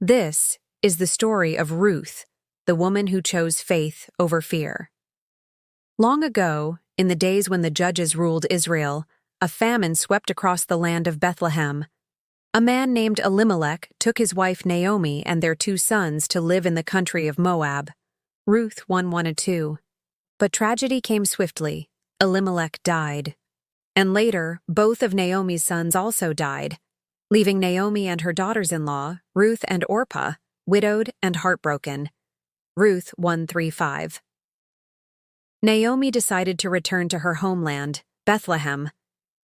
This is the story of Ruth, the woman who chose faith over fear. Long ago, in the days when the judges ruled Israel, a famine swept across the land of Bethlehem. A man named Elimelech took his wife Naomi and their 2 sons to live in the country of Moab. Ruth 1:1-2. But tragedy came swiftly. Elimelech died. And later, both of Naomi's sons also died, leaving Naomi and her daughters-in-law, Ruth and Orpah, widowed and heartbroken. Ruth 1:3-5. Naomi decided to return to her homeland, Bethlehem.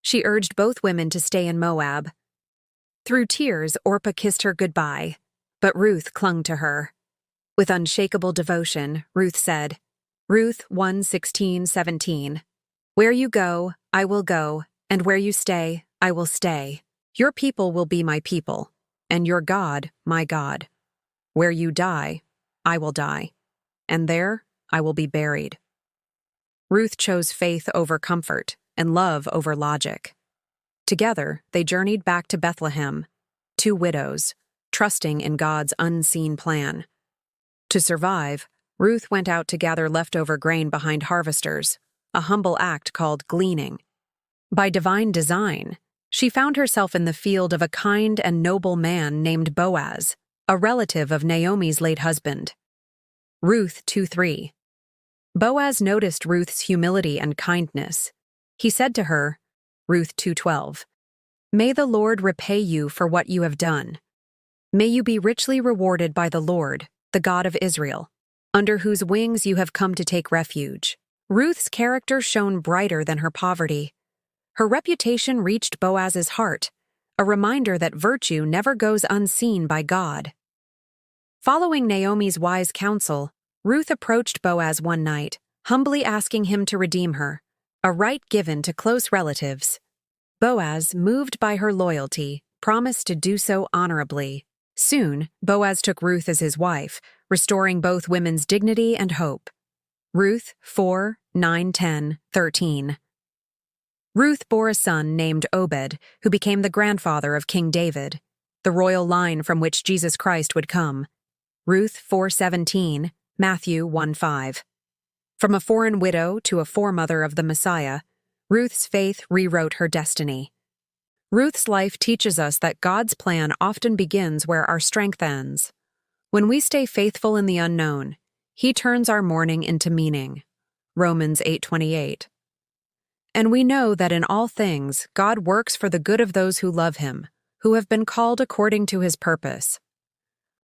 She urged both women to stay in Moab. Through tears, Orpah kissed her goodbye, but Ruth clung to her. With unshakable devotion, Ruth said, Ruth 1:16-17, "Where you go, I will go, and where you stay, I will stay. Your people will be my people, and your God, my God. Where you die, I will die, and there I will be buried." Ruth chose faith over comfort and love over logic. Together, they journeyed back to Bethlehem, 2 widows, trusting in God's unseen plan. To survive, Ruth went out to gather leftover grain behind harvesters, a humble act called gleaning. By divine design, she found herself in the field of a kind and noble man named Boaz, a relative of Naomi's late husband. Ruth 2:3. Boaz noticed Ruth's humility and kindness. He said to her, Ruth 2:12, "May the Lord repay you for what you have done. May you be richly rewarded by the Lord, the God of Israel, under whose wings you have come to take refuge." Ruth's character shone brighter than her poverty. Her reputation reached Boaz's heart, a reminder that virtue never goes unseen by God. Following Naomi's wise counsel, Ruth approached Boaz one night, humbly asking him to redeem her, a right given to close relatives. Boaz, moved by her loyalty, promised to do so honorably. Soon, Boaz took Ruth as his wife, restoring both women's dignity and hope. Ruth 4:9-10-13. Ruth bore a son named Obed, who became the grandfather of King David, the royal line from which Jesus Christ would come. Ruth 4:17, Matthew 1:5. From a foreign widow to a foremother of the Messiah, Ruth's faith rewrote her destiny. Ruth's life teaches us that God's plan often begins where our strength ends. When we stay faithful in the unknown, He turns our mourning into meaning. Romans 8:28. And we know that in all things God works for the good of those who love Him, who have been called according to His purpose.